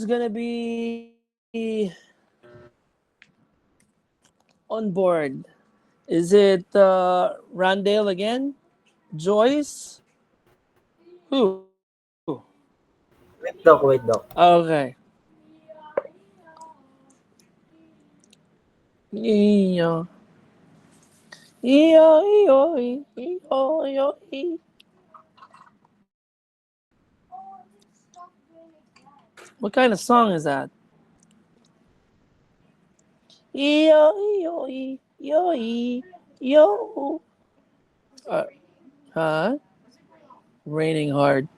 gonna be on board? Is it Randale again? Joyce? Who? Wait, Doc, wait, Doc. Okay. Iyo. Iyo, iyo, iyo, iyo, iyo. What kind of song is that? Iyo, iyo, iyo, iyo. Uh, huh? Raining hard.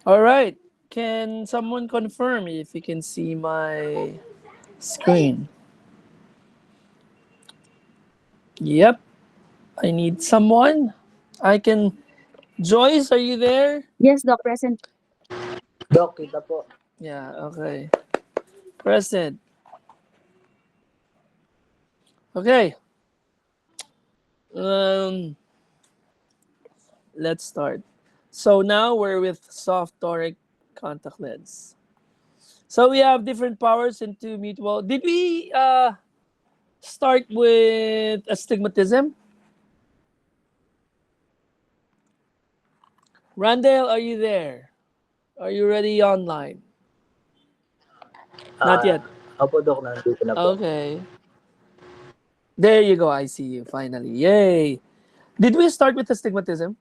All right. Can someone confirm if you can see my screen? Yep. I need someone. I can. Joyce, are you there? Yes, Doc, present. Doc, kita po. Yeah. Okay. Present. Okay. Um. Let's start. So now we're with soft toric contact lens. So we have different powers into mutual. Did we start with astigmatism? Randall, are you there? Are you ready online? Not Ah, yet. opo, Doc, nandito na po. Okay. There you go. I see you finally. Yay. Did we start with astigmatism?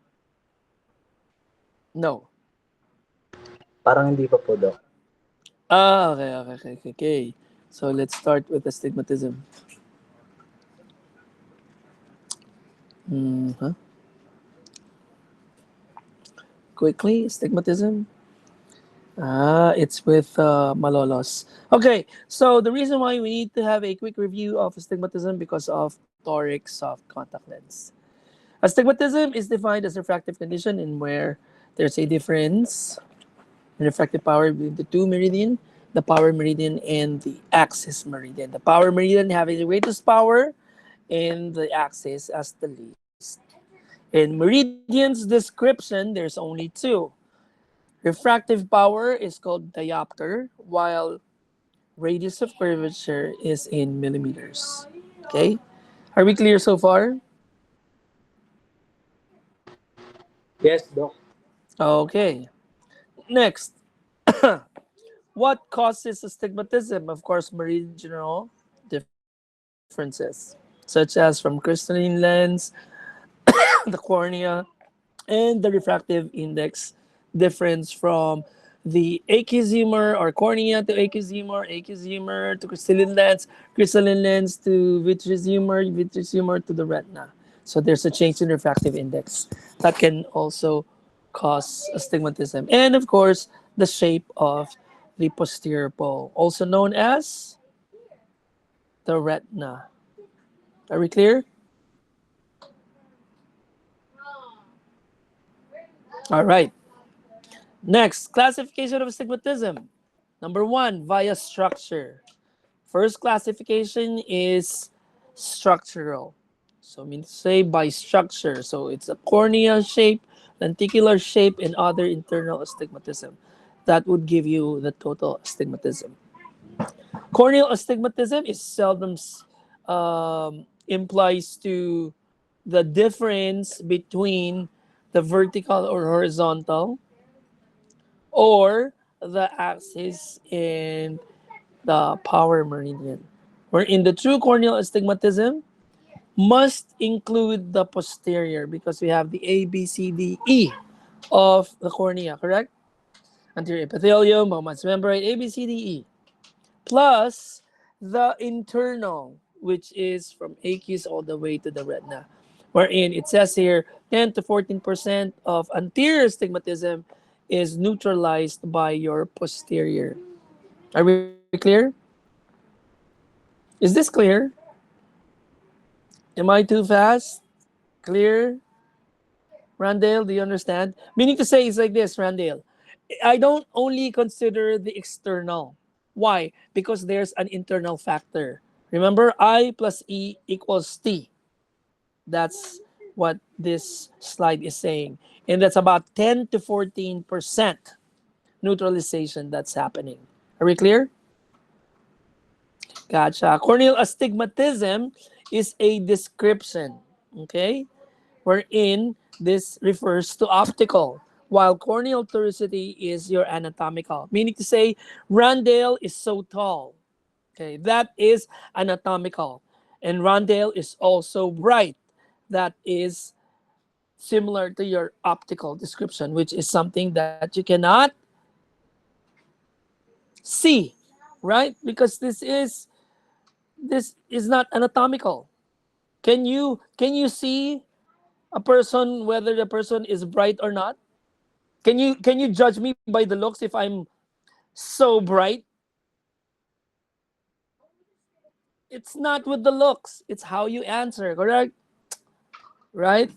No. Parang hindi pa po, Doc. Okay. So let's start with astigmatism. Mhm. Quickly, astigmatism. It's with Malolos. Okay, so the reason why we need to have a quick review of astigmatism because of toric soft contact lens. Astigmatism is defined as a refractive condition in where there's a difference in refractive power between the two meridian, the power meridian and the axis meridian. The power meridian having the greatest power and the axis as the least. In meridian's description, there's only two. Refractive power is called diopter, while radius of curvature is in millimeters. Okay? Are we clear so far? Yes, Doc. Okay. Next, what causes astigmatism? Of course, meridional differences, such as from crystalline lens, the cornea, and the refractive index difference from the achyzoomer or cornea to achyzoomer, achyzoomer to crystalline lens to vitreosumer, vitreosumer to the retina. So there's a change in refractive index that can also cause astigmatism. And of course, the shape of the posterior pole, also known as the retina. Are we clear? All right. Next, classification of astigmatism. Number one, via structure. First classification is structural. So means say by structure. So it's a cornea shape, lenticular shape, and other internal astigmatism. That would give you the total astigmatism. Corneal astigmatism is seldom implies to the difference between the vertical or horizontal or the axis and the power meridian. Where in the true corneal astigmatism must include the posterior because we have the A, B, C, D, E of the cornea, correct? Anterior epithelium, Bowman's membrane, A, B, C, D, E. Plus the internal, which is from aqueous all the way to the retina. Wherein it says here 10 to 14% of anterior astigmatism is neutralized by your posterior. Are we clear? Is this clear? Am I too fast? Clear? Randale, do you understand? Meaning to say it's like this, Randale. I don't only consider the external. Why? Because there's an internal factor. Remember, I plus E equals T. That's what this slide is saying. And that's about 10 to 14%. neutralization that's happening. Are we clear? Gotcha. Corneal astigmatism is a description, okay, wherein this refers to optical, while corneal toricity is your anatomical. Meaning to say, Randale is so tall. Okay, that is anatomical. And Randale is also bright. That is similar to your optical description, which is something that you cannot see, right? Because this is not anatomical. Can you see a person whether the person is bright or not? Can you judge me by the looks if I'm so bright? It's not with the looks. It's how you answer, correct? Right?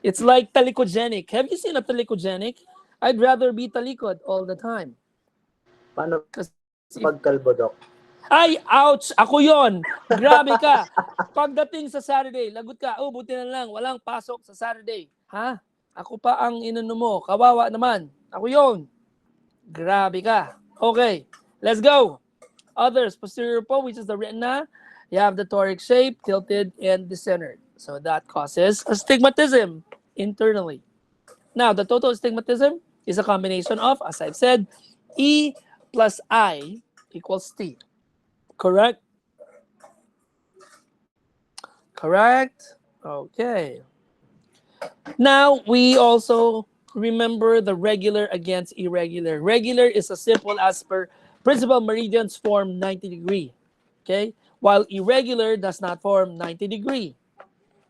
It's like talikogenic. Have you seen a talikogenic? I'd rather be talikod all the time. Paano Because pag kalbo, Doc? ay, ouch! Ako yon. Grabe ka. Pagdating sa Saturday, lagot ka. Oh, buti na lang. Walang pasok sa Saturday. Ha? Ako pa ang inano mo. Kawawa naman. Ako yon. Grabe ka. Okay. Let's go. Others, posterior po, which is the retina. You have the toric shape, tilted, and decentered. So that causes astigmatism internally. Now, the total astigmatism is a combination of, as I've said, E plus I equals T. Correct? Correct? Okay. Now, we also remember the regular against irregular. Regular is as simple as per principal meridians form 90 degree. Okay? While irregular does not form 90 degree.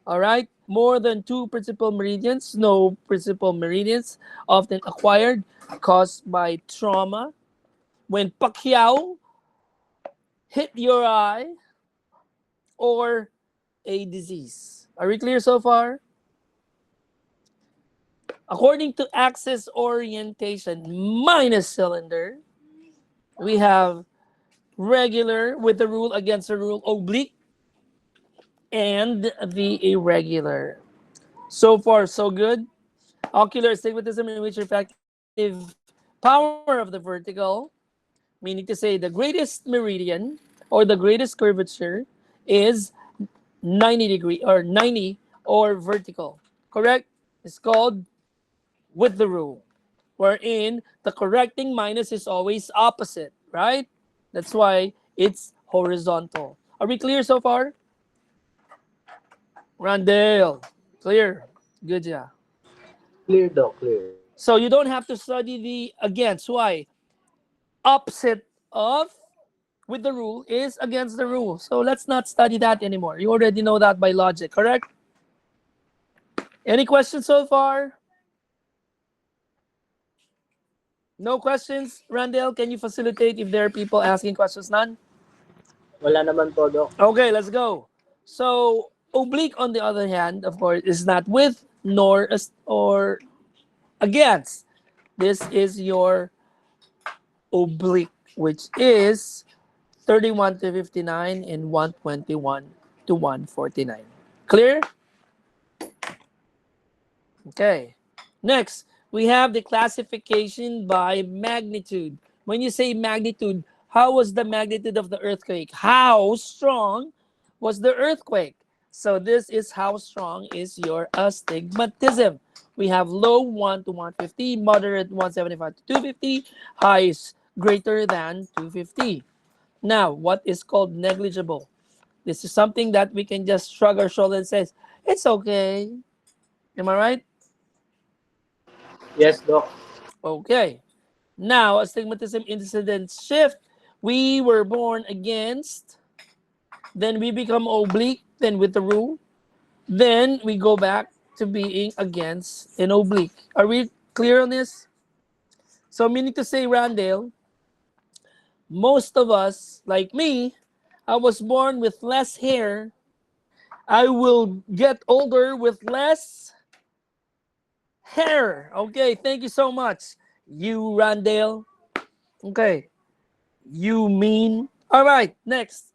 All right? More than two principal meridians, no principal meridians, often acquired, caused by trauma. When Pacquiao hit your eye, or a disease. Are we clear so far? According to axis orientation minus cylinder, we have regular with the rule against the rule, oblique, and the irregular. So far, so good. Ocular astigmatism, in which refractive power of the vertical, meaning to say the greatest meridian or the greatest curvature is 90 degree or 90 or vertical. Correct? It's called with the rule, wherein the correcting minus is always opposite, right? That's why it's horizontal. Are we clear so far? Randale, clear. Good job. Clear, Doc, clear. So you don't have to study the against. Why? Opposite of with the rule is against the rule. So let's not study that anymore. You already know that by logic, correct? Any questions so far? No questions? Randall, can you facilitate if there are people asking questions? None? Wala naman po, Doc. Okay, let's go. So, oblique, on the other hand, of course, is not with nor or against. This is your oblique, which is 31 to 59 and 121 to 149. Clear? Okay. Next, we have the classification by magnitude. When you say magnitude, how was the magnitude of the earthquake? How strong was the earthquake? So this is how strong is your astigmatism. We have low 1 to 150, moderate 175 to 250, high is greater than 250. Now, what is called negligible? This is something that we can just shrug our shoulder and say, it's okay. Am I right? Yes, Doc. Okay. Now, astigmatism incidence shift. We were born against, then we become oblique, then with the rule, then we go back to being against an oblique. Are we clear on this? So, meaning to say, Randall, most of us, like me, I was born with less hair. I will get older with less hair. Okay, thank you so much. You, Randall. Okay. You mean? All right, next.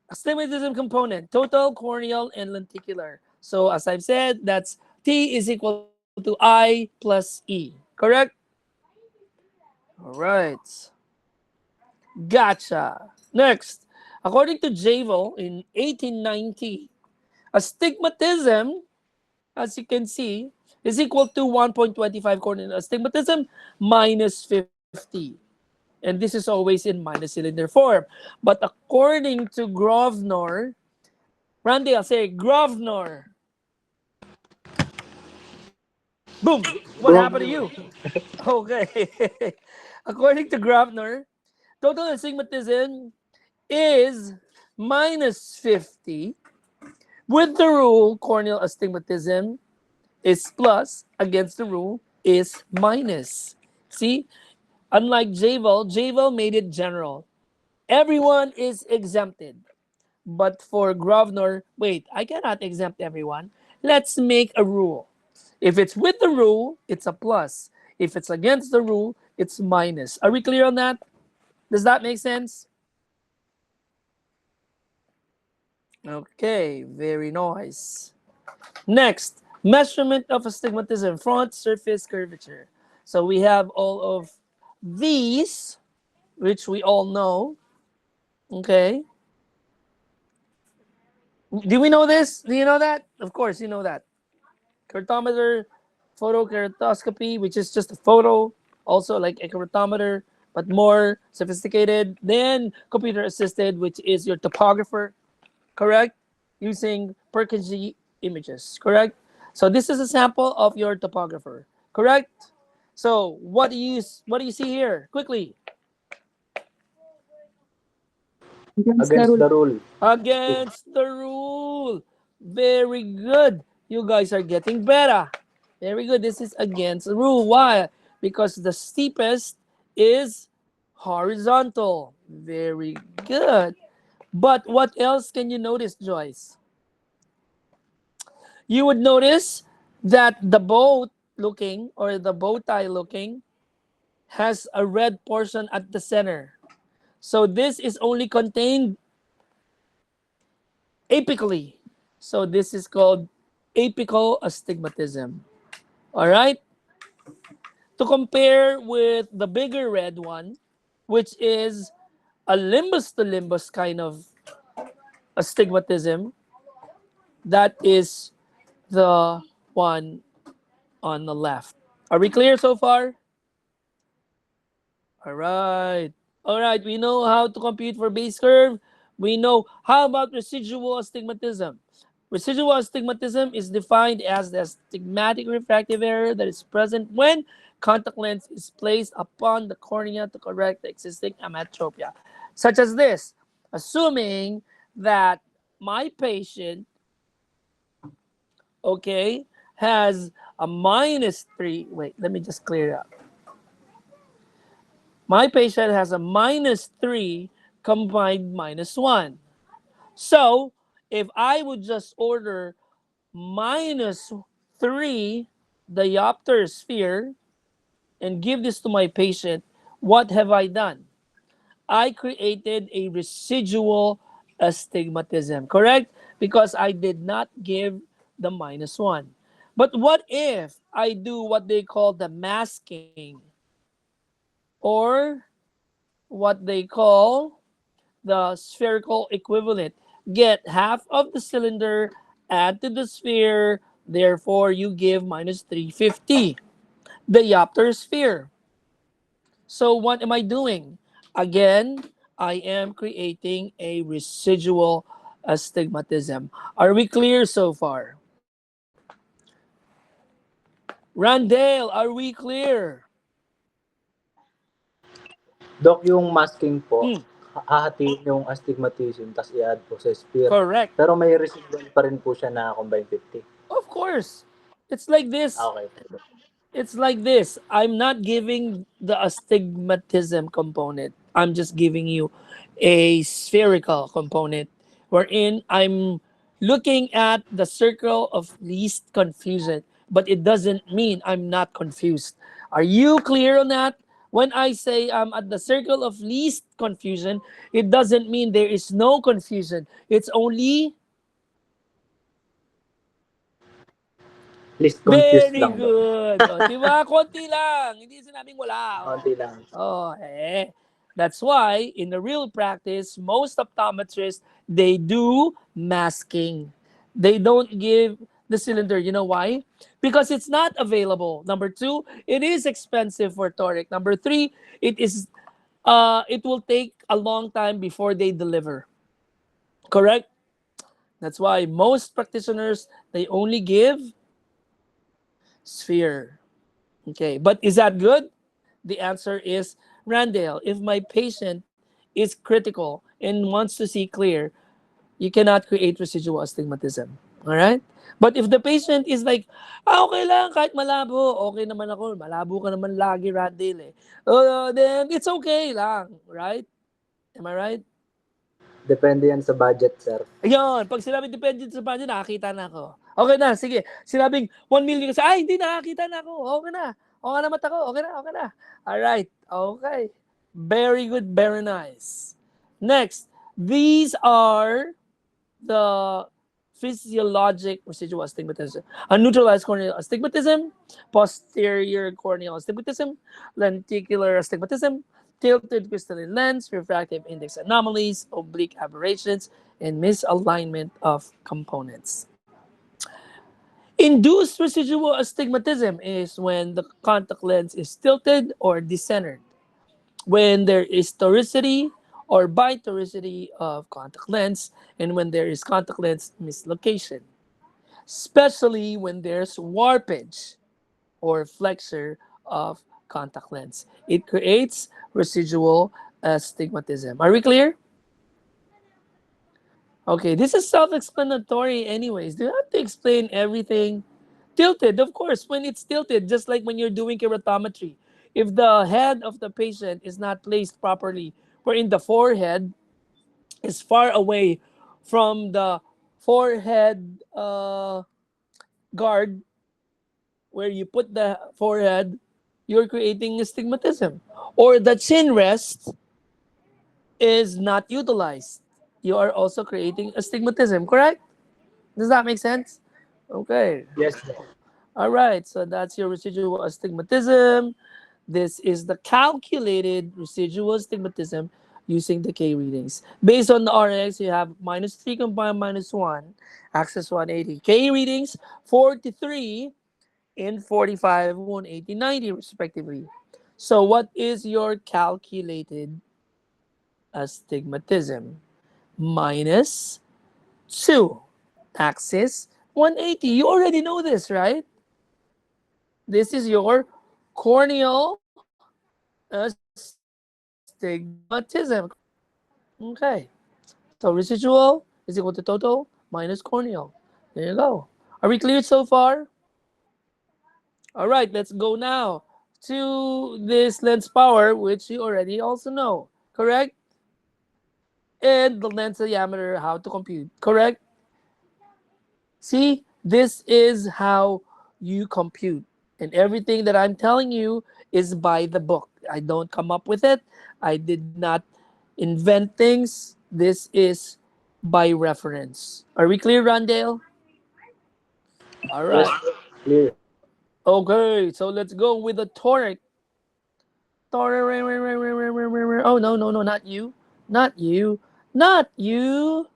Astigmatism component, total, corneal, and lenticular. So as I've said, that's T is equal to I plus E. Correct? All right. Gotcha. Next, according to Javel in 1890, astigmatism, as you can see, is equal to 1.25 corneal astigmatism minus 50. And this is always in minus cylinder form. But according to Grosvenor, Randy, I'll say Grosvenor. Boom! What Wrong happened to yun. you? Okay. According to Grosvenor, total astigmatism is minus 50. With the rule, corneal astigmatism is plus, against the rule is minus. See, unlike Javel, Javel made it general. Everyone is exempted. But for Grosvenor, wait, I cannot exempt everyone. Let's make a rule. If it's with the rule, it's a plus. If it's against the rule, it's minus. Are we clear on that? Does that make sense? Okay, very nice. Next, measurement of astigmatism, front surface curvature. So we have all of these, which we all know. Okay. Do we know this? Do you know that? Of course, you know that. Keratometer, photokeratoscopy, which is just a photo, also like a keratometer, but more sophisticated. Then computer assisted, which is your topographer, correct? Using Purkinje images, correct? So this is a sample of your topographer, correct? So what do you see here? Quickly. Against the Against rule. the rule. Against the rule. Very good. You guys are getting better. Very good. This is against the rule. Why? Because the steepest is horizontal. Very good. But what else can you notice, Joyce? You would notice that the boat looking or the bow tie looking has a red portion at the center. So this is only contained apically. So this is called apical astigmatism. All right? To compare with the bigger red one, which is a limbus to limbus kind of astigmatism, that is the one on the left. Are we clear so far? All right. All right. We know how to compute for base curve. We know how about residual astigmatism. Residual astigmatism is defined as the astigmatic refractive error that is present when contact lens is placed upon the cornea to correct the existing ametropia, such as this. Assuming that my patient, okay, has a -3. Wait, let me just clear it up. My patient has a -3 combined -1. So if I would just order -3 diopter sphere and give this to my patient, what have I done? I created a residual astigmatism, correct? Because I did not give the -1. But what if I do what they call the masking or what they call the spherical equivalent? Get half of the cylinder, add to the sphere, therefore you give -350 diopter sphere. So what am I doing? Again, I am creating a residual astigmatism. Are we clear so far? Randale, are we clear? Doc, yung masking po, Hmm, hahatiin yung astigmatism, tas i-add po sa sphere. correct. Pero may residual pa rin po siya na combine 50. Of course. It's like this. Okay po, Doc. It's like this. I'm not giving the astigmatism component. I'm just giving you a spherical component wherein I'm looking at the circle of least confusion, but it doesn't mean I'm not confused. Are you clear on that? When I say I'm at the circle of least confusion, it doesn't mean there is no confusion. It's only least confused Very lang ba? good. O, diba? Konti lang. Hindi sinabing wala. O. Konti lang. Oh, eh. That's why in the real practice, most optometrists, they do masking. They don't give the cylinder. You know why? Because it's not available. Number two, it is expensive for toric. Number three, it will take a long time before they deliver. Correct? That's why most practitioners, they only give sphere. Okay, but is that good? The answer is Randall, if my patient is critical and wants to see clear, you cannot create residual astigmatism. All right? But if the patient is like, okay lang, kahit malabo, okay naman ako, malabo ka naman lagi, Randall eh. Then it's okay lang, right? Am I right? Depende yan sa budget, sir. Ayun, pag sinabi dependent sa budget, nakakita na ako. Okay na, sige. Sinabing 1 million kasi, ay, hindi, nakakita na ako. Okay na. Okay na mata ko. Okay na, okay na. Alright, okay. Very good, very nice. Next, these are the physiologic residual astigmatism. A neutralized corneal astigmatism, posterior corneal astigmatism, lenticular astigmatism, tilted crystalline lens, refractive index anomalies, oblique aberrations, and misalignment of components. Induced residual astigmatism is when the contact lens is tilted or decentered, when there is toricity or bitoricity of contact lens, and when there is contact lens mislocation, especially when there's warpage or flexure of contact lens. It creates residual astigmatism. Are we clear? Okay, this is self-explanatory anyways. Do you have to explain everything? Tilted, of course, when it's tilted, just like when you're doing keratometry. If the head of the patient is not placed properly, wherein the forehead is far away from the forehead guard, where you put the forehead, you're creating astigmatism. Or the chin rest is not utilized. You are also creating astigmatism, correct? Does that make sense? Okay. Yes, sir. All right. So that's your residual astigmatism. This is the calculated residual astigmatism using the K readings. Based on the RX, you have -3 combined -1, axis 180. K readings 43 in 45, 180, 90 respectively. So what is your calculated astigmatism? -2, axis 180. You already know this, right? This is your corneal astigmatism. Okay. So residual is equal to total minus corneal. There you go. Are we clear so far? All right, let's go now to this lens power, which you already also know, correct? And the lens diameter, how to compute, correct? See, this is how you compute. And everything that I'm telling you is by the book. I don't come up with it. I did not invent things. This is by reference. Are we clear, Rondale? All Yes, right. sir. Clear. Okay, so let's go with the toric. Toric. Oh, no, no, no, not you. Not you. Not you.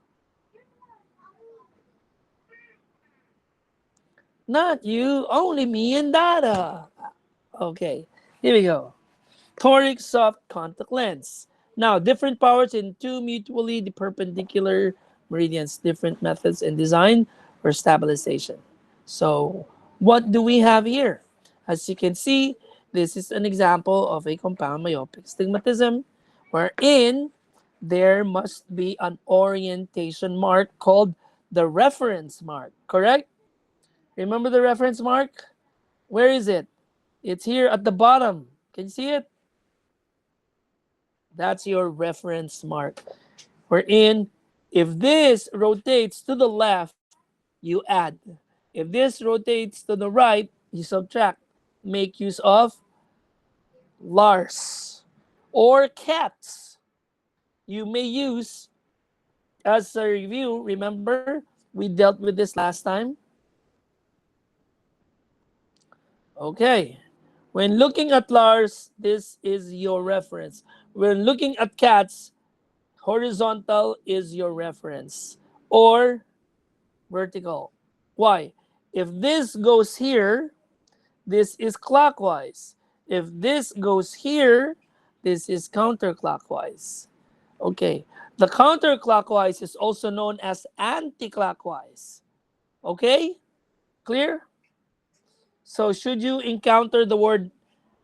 Not you. Only me and Dada. Okay, here we go. Toric soft contact lens. Now, different powers in two mutually perpendicular meridians, different methods and design for stabilization. So, what do we have here? As you can see, this is an example of a compound myopic stigmatism, wherein there must be an orientation mark called the reference mark, correct? Remember the reference mark? Where is it? It's here at the bottom. Can you see it? That's your reference mark. Wherein, if this rotates to the left, you add. If this rotates to the right, you subtract. Make use of Lars or cats. You may use as a review. Remember, we dealt with this last time. Okay. When looking at Lars, this is your reference. When looking at cats, horizontal is your reference or vertical. Why? If this goes here, this is clockwise. If this goes here, this is counterclockwise. Okay. The counterclockwise is also known as anticlockwise. Okay? Clear? So should you encounter the word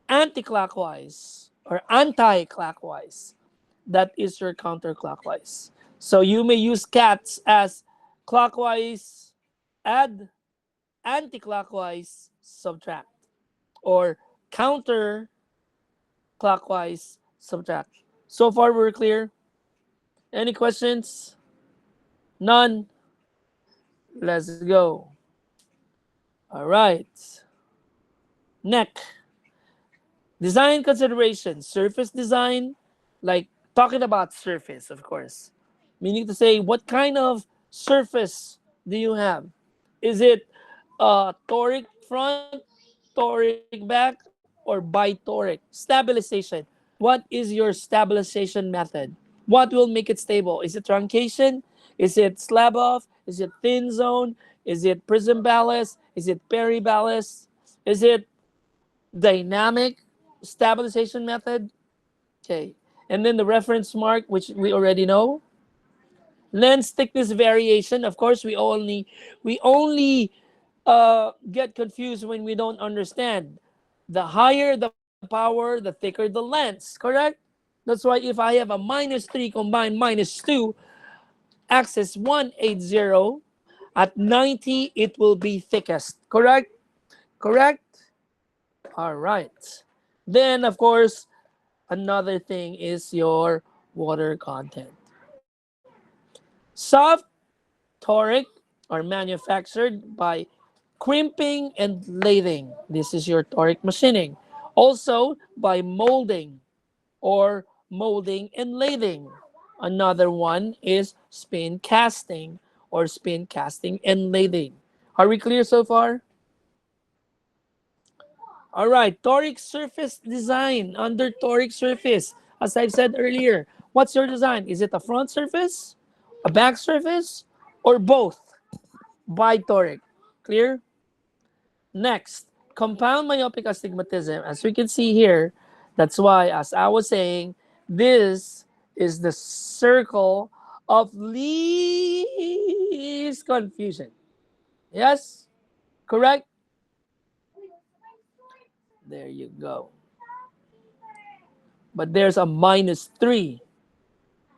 anticlockwise or anti-clockwise, that is your counterclockwise. So you may use cats as clockwise add, anti-clockwise subtract, or counter clockwise subtract. So far we're clear. Any questions? None. Let's go. All right. Neck. Design consideration. Surface design, like talking about surface, of course. Meaning to say, what kind of surface do you have? Is it toric front, toric back, or bitoric? Stabilization. What is your stabilization method? What will make it stable? Is it truncation? Is it slab off? Is it thin zone? Is it prism ballast? Is it peri ballast? Is it dynamic stabilization method? Okay. And then the reference mark, which we already know. Lens thickness variation. Of course, we only get confused when we don't understand. The higher the power, the thicker the lens. Correct? That's why if I have a -3 combined -2, axis 180, at 90 it will be thickest. Correct? Correct? All right. Then, of course, another thing is your water content. Soft toric are manufactured by crimping and lathing. This is your toric machining. Also by molding or molding and lathing. Another one is spin casting or spin casting and lathing. Are we clear so far? All right, toric surface design. Under toric surface, as I've said earlier, what's your design? Is it a front surface, a back surface, or both? Bitoric. Clear? Next, compound myopic astigmatism. As we can see here, that's why, as I was saying, this is the circle of least confusion. Yes? Correct? There you go. But there's a -3.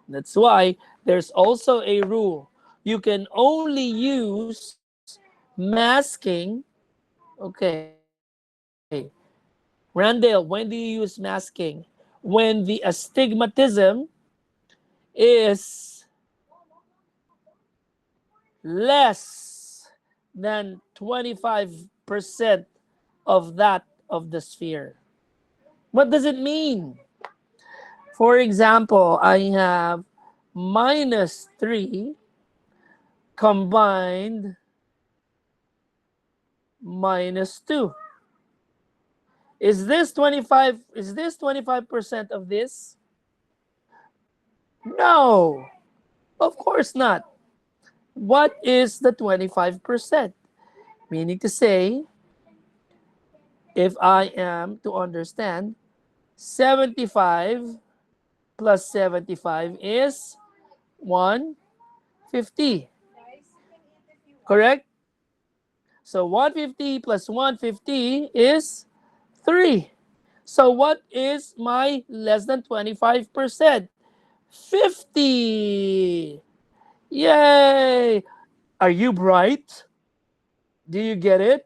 That's why there's also a rule. You can only use masking. Okay. Randall, when do you use masking? When the astigmatism is less than 25% of that of the sphere. What does it mean? For example, I have -3 combined -2. Is this 25? Is this 25% of this? No, of course not. What is the 25%? Meaning to say, if I am to understand, 75 plus 75 is 150. Correct? So 150 plus 150 is 3. So what is my less than 25%? 50. Yay! Are you bright? Do you get it?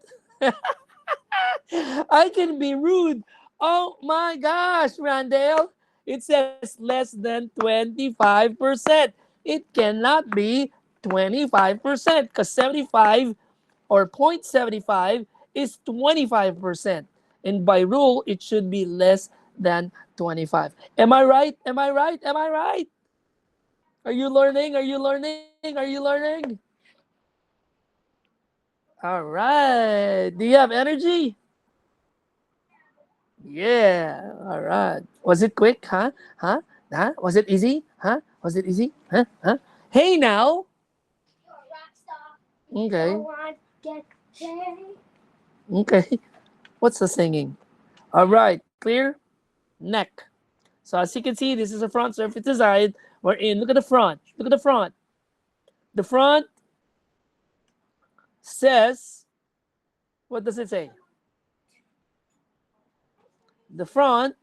I can be rude. Oh my gosh, Randall. It says less than 25%. It cannot be 25% because 75 or 0.75 is 25%. And by rule, it should be less than 25. Am I right? Am I right? Am I right? Are you learning? Are you learning? Are you learning? All right. Do you have energy? Yeah. All right. Was it quick? Huh? Huh? Huh? Was it easy? Huh? Was it easy? Huh? Huh? Hey now. Okay. Okay. What's the singing? All right. Clear? Neck. So as you can see, this is a front surface design. We're in. Look at the front. Look at the front. The front says, what does it say? The front,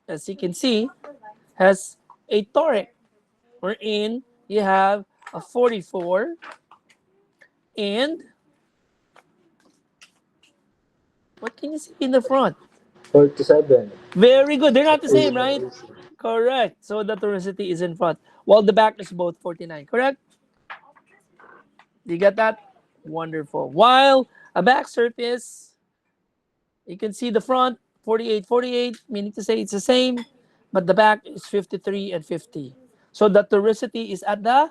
as you can see, has a toric. Wherein you have a 44 and what can you see in the front? 47. Very good. They're not the same, right? AC. Correct. So the toricity is in front, while the back is both 49. Correct? You get that? Wonderful. While a back surface, you can see the front 48, 48, meaning to say it's the same, but the back is 53 and 50. So the toricity is at the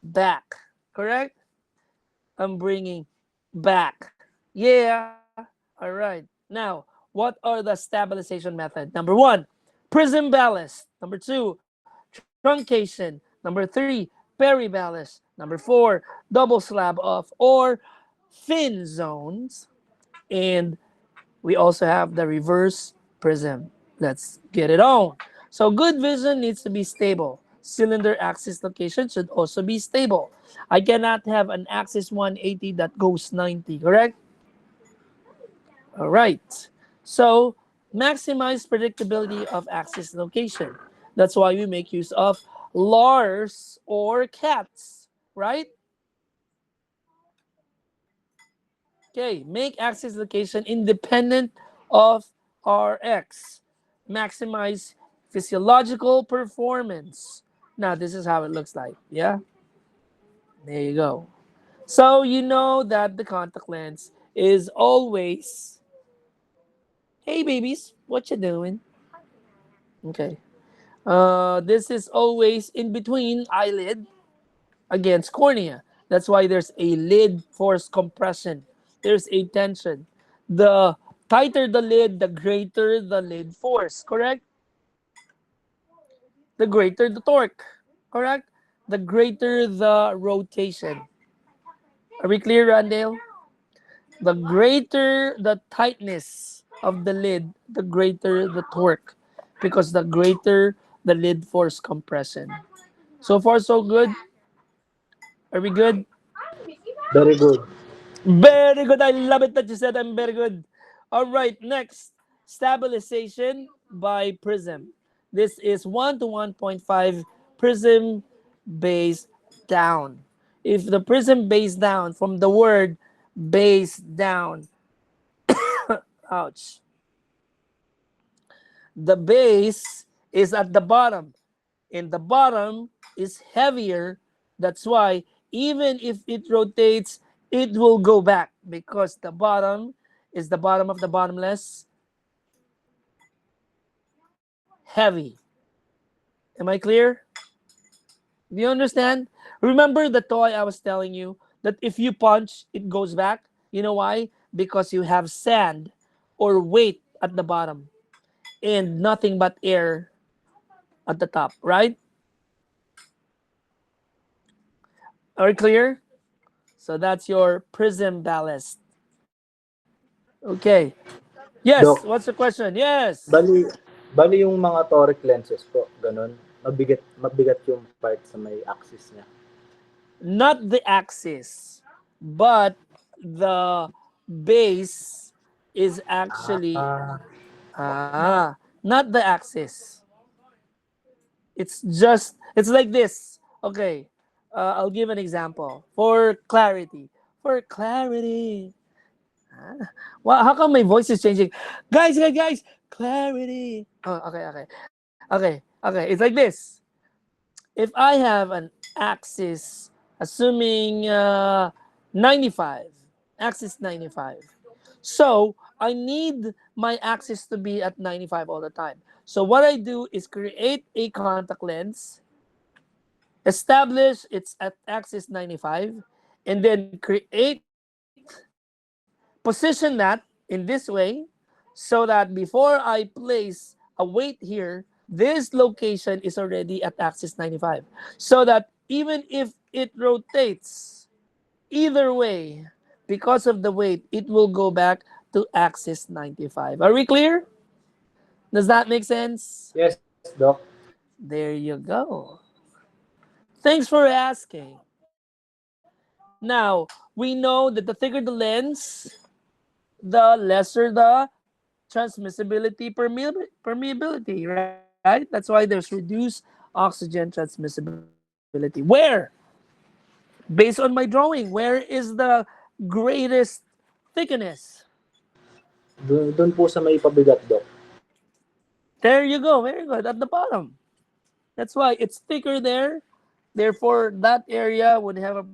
back. Correct? I'm bringing back. Yeah. All right. Now, what are the stabilization method? Number one, prism ballast. Number two, truncation. Number three, periballast. Number four, double slab off or thin zones. And we also have the reverse prism. Let's get it on. So good vision needs to be stable. Cylinder axis location should also be stable. I cannot have an axis 180 that goes 90, correct? All right. So maximize predictability of axis location. That's why we make use of LARS or CATs, right? Okay, make axis location independent of Rx. Maximize physiological performance. Now, this is how it looks like. Yeah, there you go. So you know that the contact lens is always, hey babies, what you doing? Okay. This is always in between eyelid against cornea. That's why there's a lid force compression. There's a tension. The tighter the lid, the greater the lid force, correct? The greater the torque, correct? The greater the rotation. Are we clear, Randale? The greater the tightness of the lid, the greater the torque, because the greater the lid force compression. So far, so good. Are we good? Very good. Very good. I love it that you said I'm very good. All right, next, stabilization by prism. This is 1 to 1.5 prism base down. If the prism base down from the word base down, ouch, the base is at the bottom and the bottom is heavier. That's why even if it rotates, it will go back because the bottom is the bottom of the bottomless heavy. Am I clear? Do you understand? Remember the toy I was telling you that if you punch, it goes back? You know why? Because you have sand or weight at the bottom and nothing but air at the top, right? Are we clear? So that's your prism ballast. Okay. Yes, Doc, what's the question? Yes. bali, bali yung mga toric lenses po, ganun. Mabigat yung part sa may axis niya. Not the axis, but the base is actually Ah, not the axis. It's like this. Okay. I'll give an example for clarity. For clarity. Well, how come my voice is changing? Guys, clarity. Oh, okay. It's like this. If I have an axis, assuming 95, axis 95. So I need my axis to be at 95 all the time. So what I do is create a contact lens, establish it's at axis 95, and then position that in the in this way so that before I place a weight here, this location is already at axis 95. So that even if it rotates either way, because of the weight, it will go back to axis 95. Are we clear? Does that make sense? Yes, Doc. There you go. Thanks for asking. Now, we know that the thicker the lens, the lesser the transmissibility permeability, right? That's why there's reduced oxygen transmissibility. Where? Based on my drawing, where is the greatest thickness? Doon po sa may pabigat, Doc. There you go. Very good. At the bottom. That's why it's thicker there. Therefore, that area would have a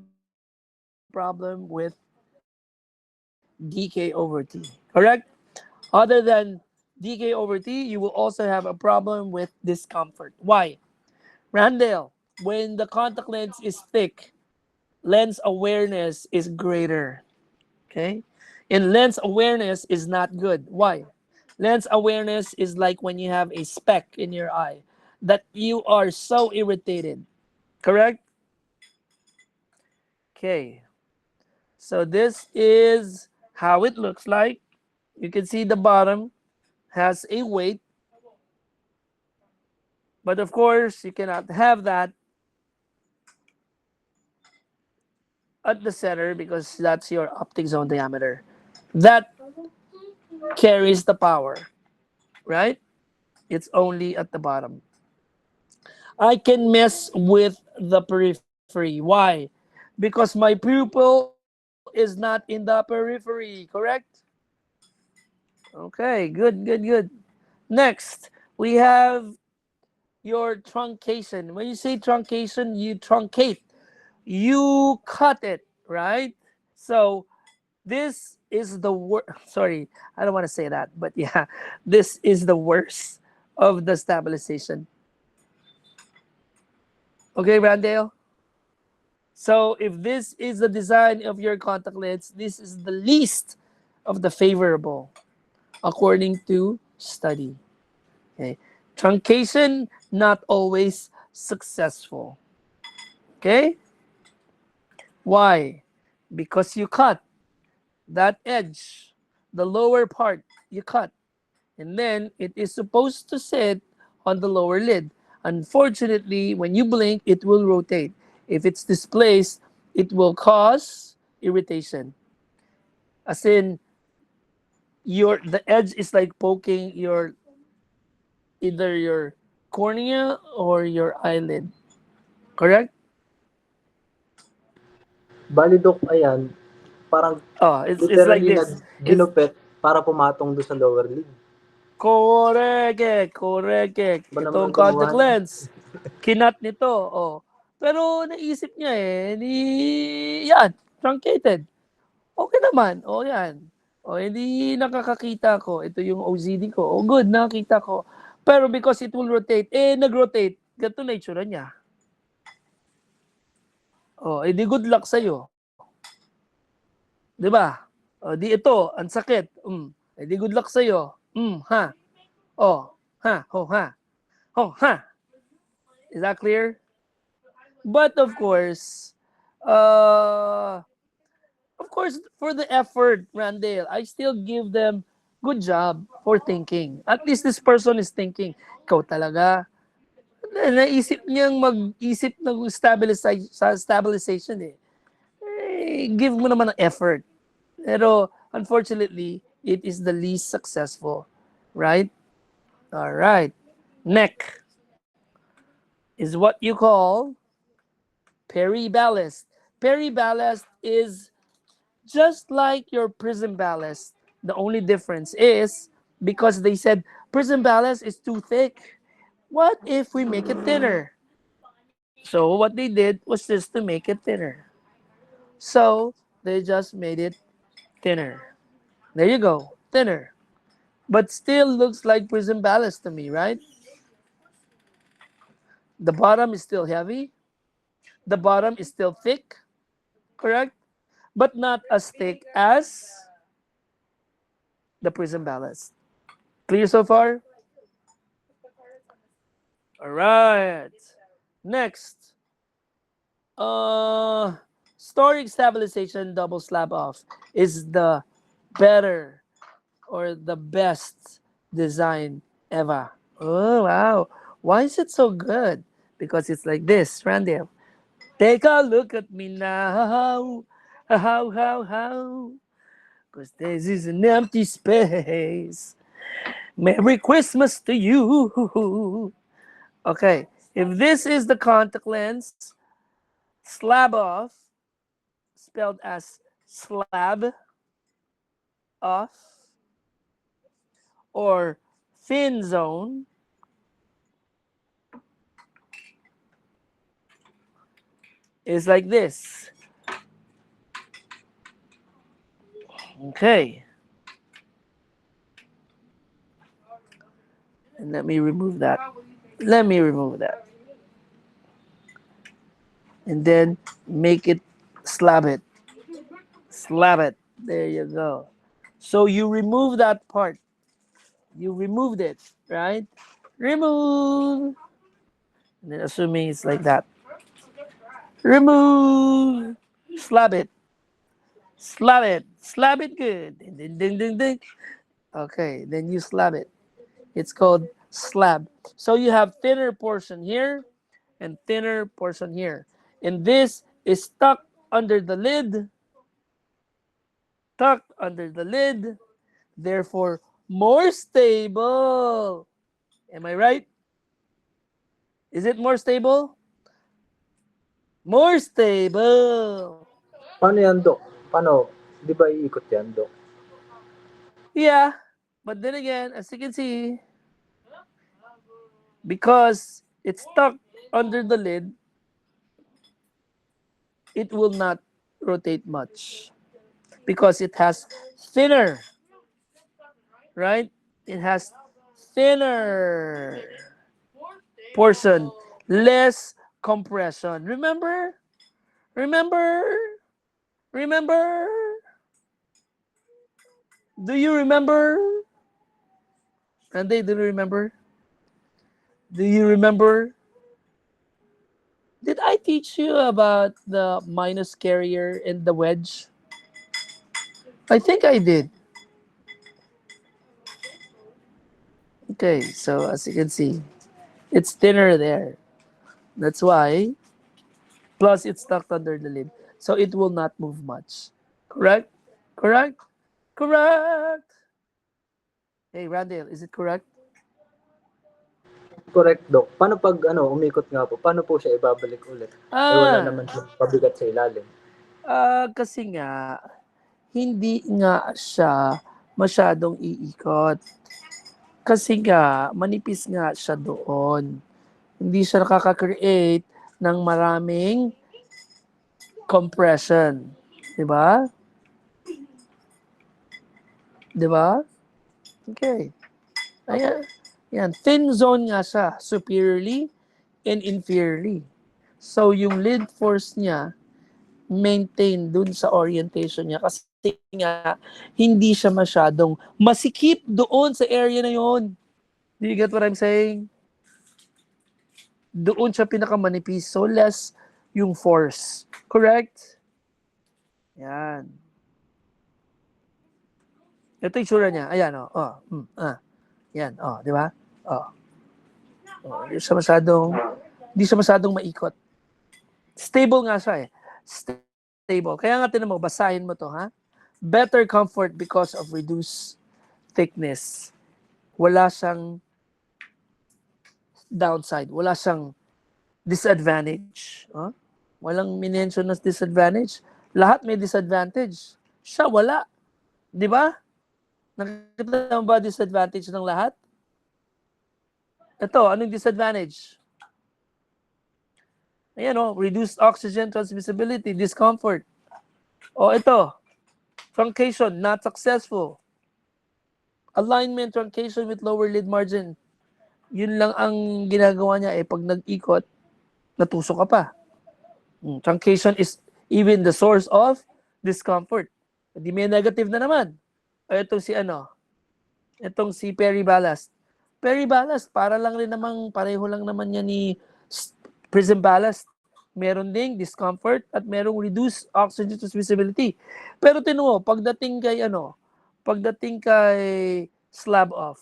problem with dk over t. Correct? Other than dk over t, you will also have a problem with discomfort. Why? Randall, when the contact lens is thick, lens awareness is greater. Okay? And lens awareness is not good. Why? Lens awareness is like when you have a speck in your eye that you are so irritated. Correct? Okay. So this is how it looks like. You can see the bottom has a weight. But of course, you cannot have that at the center because that's your optic zone diameter. That carries the power, right? It's only at the bottom. I can mess with the periphery. Why? Because my pupil is not in the periphery, correct? Okay, good. Next, we have your truncation. When you say truncation, you truncate. You cut it, right? So this is the worst. Sorry, I don't want to say that, but yeah, this is the worst of the stabilization. Okay, Randale? So if this is the design of your contact lens, this is the least of the favorable according to study. Okay. Truncation, not always successful. Okay? Why? Because you cut that edge, the lower part, you cut. And then it is supposed to sit on the lower lid. Unfortunately, when you blink, it will rotate. If it's displaced, it will cause irritation. As in, the edge is like poking your either your cornea or your eyelid. Correct? Bali, Doc, ayan, parang Oh, it's like literally this. It's ginupit para pumatong doon sa lower lid. correct. Ba Itong naman contact gumawa? lens. Kinat nito. Oh. Pero naisip niya yan, truncated. Okay naman. Oh, yan. Oh, hindi nakakakita ko. Ito yung OCD ko. Oh, good, nakakita ko. Pero because it will rotate, nag-rotate. Ganito na itsura niya. Oh, di good luck sa'yo. Di ba? Oh, di ito, ang sakit. Di good luck sa'yo. Ha. Oh, ha. Oh, ha. Oh, ha. Is that clear? But of course, for the effort, Randall, I still give them good job for thinking. At least this person is thinking, ikaw talaga. Naisip niyang mag-isip ng stabilization eh. Give mo naman ng effort. Pero unfortunately, it is the least successful. Right? All right. Neck is what you call periballast. Periballast is just like your prism ballast. The only difference is because they said prism ballast is too thick. What if we make it thinner? So what they did was just to make it thinner. So they just made it thinner. There you go, thinner. But still looks like prism ballast to me, right? The bottom is still heavy. The bottom is still thick, correct? But not as thick as the prism ballast. Clear so far? All right. Next. Storing stabilization double slab off is the better or the best design ever. Oh, wow. Why is it so good? Because it's like this, Randall. Take a look at me now. How. Because this is an empty space. Merry Christmas to you. Okay. If this is the contact lens, slab off, spelled as slab off, or thin zone, is like this. Okay. And let me remove that. And then make it slab it. Slab it. There you go. So you remove that part. You removed it, right? Remove. And then assuming it's like that. Remove. Slab it. Slab it. Slab it good. Ding, ding, ding, ding. Okay, then you slab it. It's called slab. So you have thinner portion here and thinner portion here. And this is stuck under the lid. Tucked under the lid. Therefore, more stable. Am I right? Is it more stable? More stable. Paano yan, Dok? Paano? Di ba iikot yan, Dok? Yeah, but then again, as you can see, because it's stuck under the lid, it will not rotate much because it has thinner, right? It has thinner portion, less compression. Remember? Do you remember? And they do you remember? Do you remember? Did I teach you about the minus carrier and the wedge? I think I did. Okay, so as you can see, it's thinner there. That's why. Plus, it's tucked under the lid. So it will not move much. Correct? Correct? Correct! Hey, Randall, is it correct? Correct, Dok. Paano pag umikot nga po, paano po siya ibabalik ulit? Wala naman po pabigat sa ilalim. Kasi nga, hindi nga siya masyadong iikot. Kasi nga, manipis nga siya doon. Hindi siya nakaka-create ng maraming compression. Diba? Diba? Okay. Ayan. Yan. Thin zone nga siya. Superiorly and inferiorly. So, yung lid force niya, maintain dun sa orientation niya. Kasi nga, hindi siya masyadong masikip doon sa area na yon. Do you get what I'm saying? Doon siya pinakamanipis. So, less yung force. Correct? Yan. Ito yung sura niya. Ayan, o. Yan, di ba? Hindi siya masyadong maikot. Stable nga siya eh. Stable. Kaya nga tinan mo, basahin mo to, ha? Better comfort because of reduced thickness. Wala siyang downside. Wala siyang disadvantage. Walang minention na disadvantage. Lahat may disadvantage. Siya wala. Di ba? Nakita mo ba disadvantage ng lahat? Ito, anong disadvantage? Ayan reduced oxygen transmissibility, discomfort. Ito, truncation, not successful. Alignment, truncation with lower lid margin. Yun lang ang ginagawa niya pag nag-ikot, natusok ka pa. Truncation is even the source of discomfort. Hindi may negative na naman. Ito si Itong si Perry Ballast. Perry Ballast, para lang rin namang, pareho lang naman yan ni Prism Ballast. Meron ding discomfort at merong reduced oxygen transmissibility. Pero tinuo, pagdating kay slab off,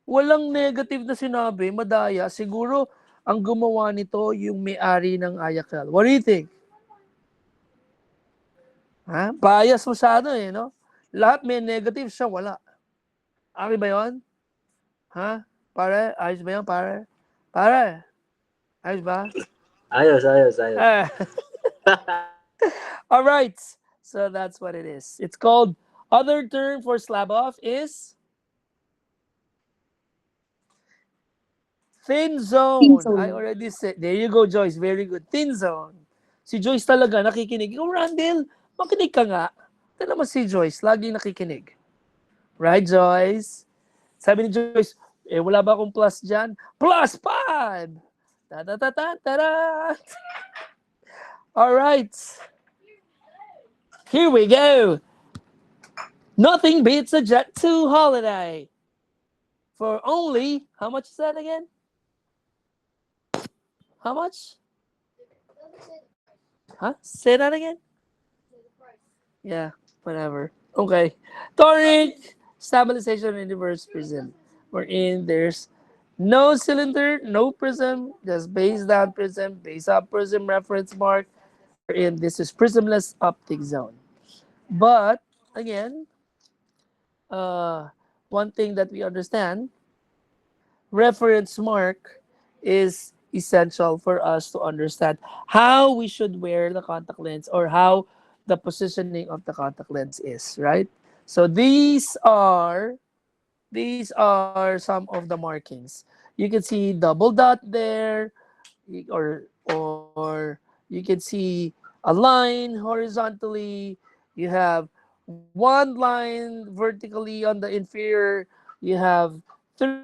walang negative na sinabi, madaya. Siguro, ang gumawa nito yung may-ari ng Ayakel. What do you think? Ha? Bias masyado eh, no? Lahat may negative, siya wala. Okay ba yun? Ha? Pare? Ayos ba yun, pare? Pare? Ayos ba? Ayos. Ah. All right. So that's what it is. It's called, other term for slab off is thin zone. Thin zone. I already said. There you go, Joyce. Very good. Thin zone. Si Joyce talaga nakikinig. Ikaw, Randall, makinig ka nga. Ito naman si Joyce, lagi nakikinig. Right, Joyce? Sabi ni Joyce, wala ba akong plus dyan? Plus 5! Ta-ta-ta-ta-ta-ta! All right. Here we go. Nothing beats a Jet 2 holiday. For only, how much is that again? How much? Huh? Say that again? Yeah, whatever. Okay. Toric stabilization in reverse prism. Wherein there's no cylinder, no prism, just base down prism, base up prism reference mark. Wherein this is prismless optic zone. But again, one thing that we understand, reference mark is essential for us to understand how we should wear the contact lens or how the positioning of the contact lens is, right? So these are some of the markings. You can see double dot there, or you can see a line horizontally. You have one line vertically on the inferior. You have three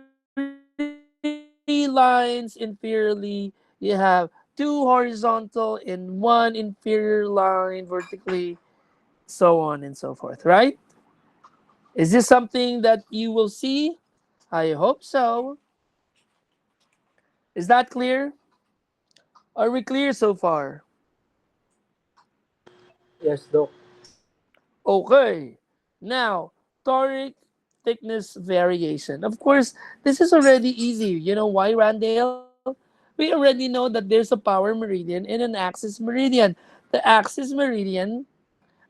lines inferiorly. You have two horizontal and one inferior line vertically, so on and so forth, right? Is this something that you will see? I hope so. Is that clear? Are we clear so far? Yes, Doc. Okay. Now, toric thickness variation. Of course, this is already easy. You know why, Randall? We already know that there's a power meridian and an axis meridian. The axis meridian,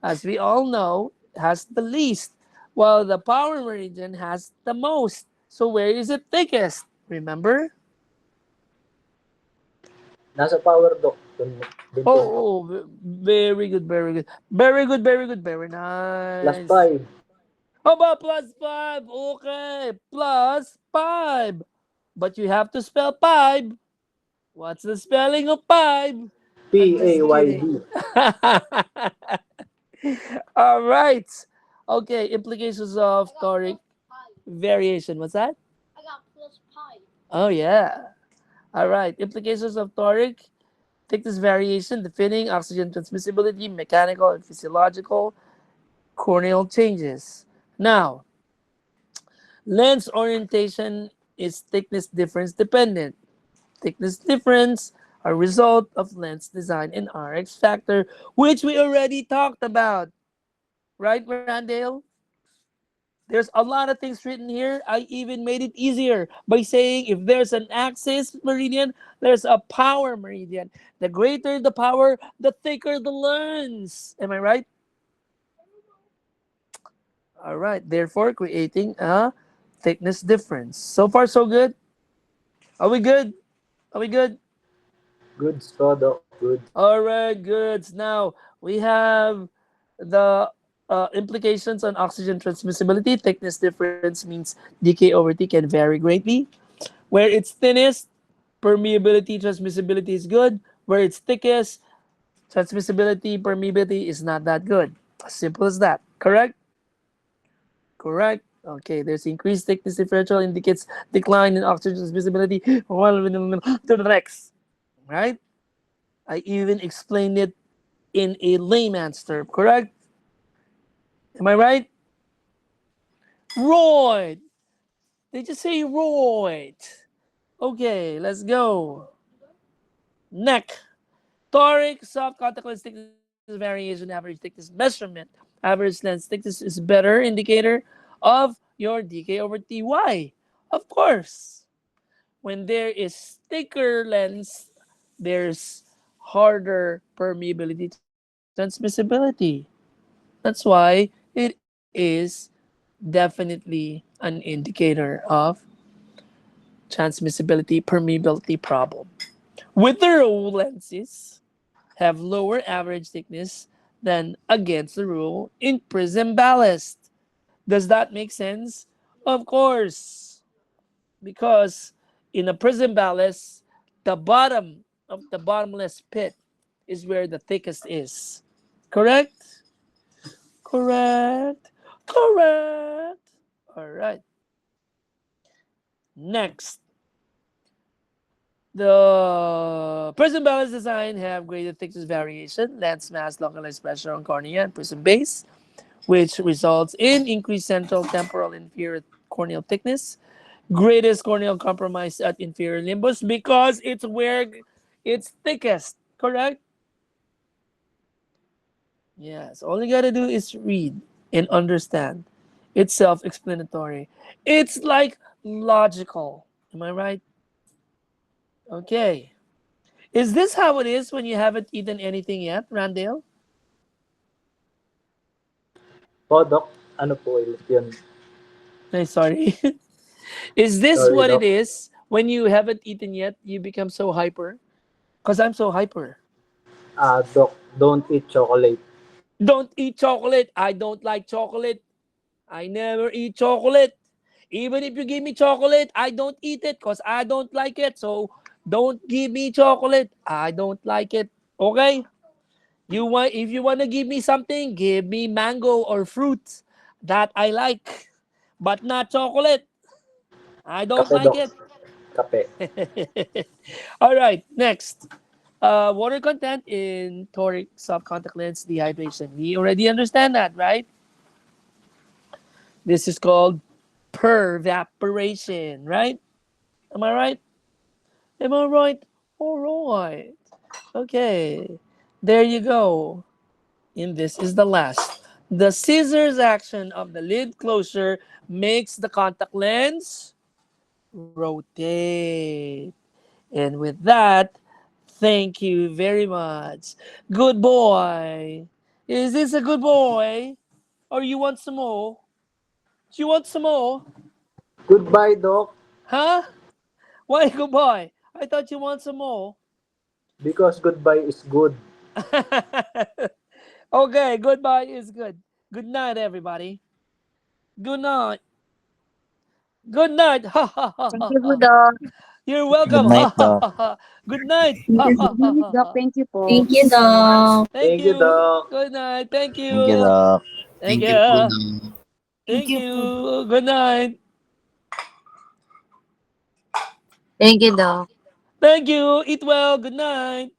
as we all know, has the least, while the power meridian has the most. So where is it thickest? Remember? Nasa power, Doc. Dun po. Very good, very good. Very good, very good, very Plus nice. 5. How about plus 5? Okay, plus 5. But you have to spell 5. What's the spelling of 5? I'm just kidding. PAYD. All right. Okay, implications of toric variation. What's that? I got plus 5. Oh, yeah. All right. Implications of toric thickness variation, defining oxygen transmissibility, mechanical and physiological, corneal changes. Now, lens orientation is thickness difference dependent. Thickness difference a result of lens design and RX factor, which we already talked about. Right, Randall? There's a lot of things written here. I even made it easier by saying if there's an axis meridian, there's a power meridian. The greater the power, the thicker the lens. Am I right? All right. Therefore, creating a thickness difference. So far, so good. Are we good? Are we good? Good straw, Doc. Good. All right, good. Now we have the implications on oxygen transmissibility. Thickness difference means DK over T can vary greatly. Where it's thinnest, permeability, transmissibility is good. Where it's thickest, transmissibility, permeability is not that good. As simple as that. Correct? Correct. Okay, there's increased thickness differential indicates decline in oxygen transmissibility. To the next. Right? I even explained it in a layman's term, correct? Am I right? Right. They just say right. Okay, let's go. Neck. Toric soft contact lens thickness variation, average thickness measurement. Average lens thickness is better indicator of your DK over TY. Of course, when there is thicker lens, there's harder permeability transmissibility. That's why it is definitely an indicator of transmissibility permeability problem. Wider lenses have lower average thickness than against the rule in prism ballast. Does that make sense? Of course, because in a prism ballast, the bottom of the bottomless pit is where the thickest is. Correct? Correct. Correct. All right. Next, the prism ballast design have greater thickness variation, lens mass localized pressure on cornea and prism base, which results in increased central temporal inferior corneal thickness, greatest corneal compromise at inferior limbus because it's where it's thickest. Correct? Yes. All you gotta do is read and understand. It's self-explanatory. It's like logical. Am I right? Okay. Is this how it is when you haven't eaten anything yet, Randall? Po, Doc, ano po ulit yun? Ay, sorry. Is this Sorry, what it Doc. is when you haven't eaten yet? You become so hyper? Because I'm so hyper. Doc, don't eat chocolate. Don't eat chocolate. I don't like chocolate. I never eat chocolate. Even if you give me chocolate, I don't eat it because I don't like it. So don't give me chocolate. I don't like it. Okay? If you want to give me something, give me mango or fruit that I like, but not chocolate. I don't Kape, like Doc. it. Kape. All right, next. Water content in toric soft contact lens dehydration. We already understand that, right? This is called pervaporation, right? Am I right? Am I right? All right. Okay. There you go. And this is the last. The scissors action of the lid closure makes the contact lens rotate. And with that, thank you very much. Good boy. Is this a good boy? Or you want some more? Do you want some more? Goodbye, Doc. Huh? Why good boy? I thought you want some more. Because goodbye is good. Okay, goodbye is good. Good night, everybody. Good night. Good night. Ha ha ha Thank ha you po, ha. Doc. You're Good welcome. Ha night, ha Doc. ha ha. Good night. Thank Ha you. ha Good ha night, ha Doc. ha. Thank you po. Thank you, Doc. Thank Thank you, you. Doc. Good night. Thank Thank you, you. Doc. Thank Thank you po, you. Doc. Thank you. Good night. Thank you, Doc. Thank you. Eat well. Good night.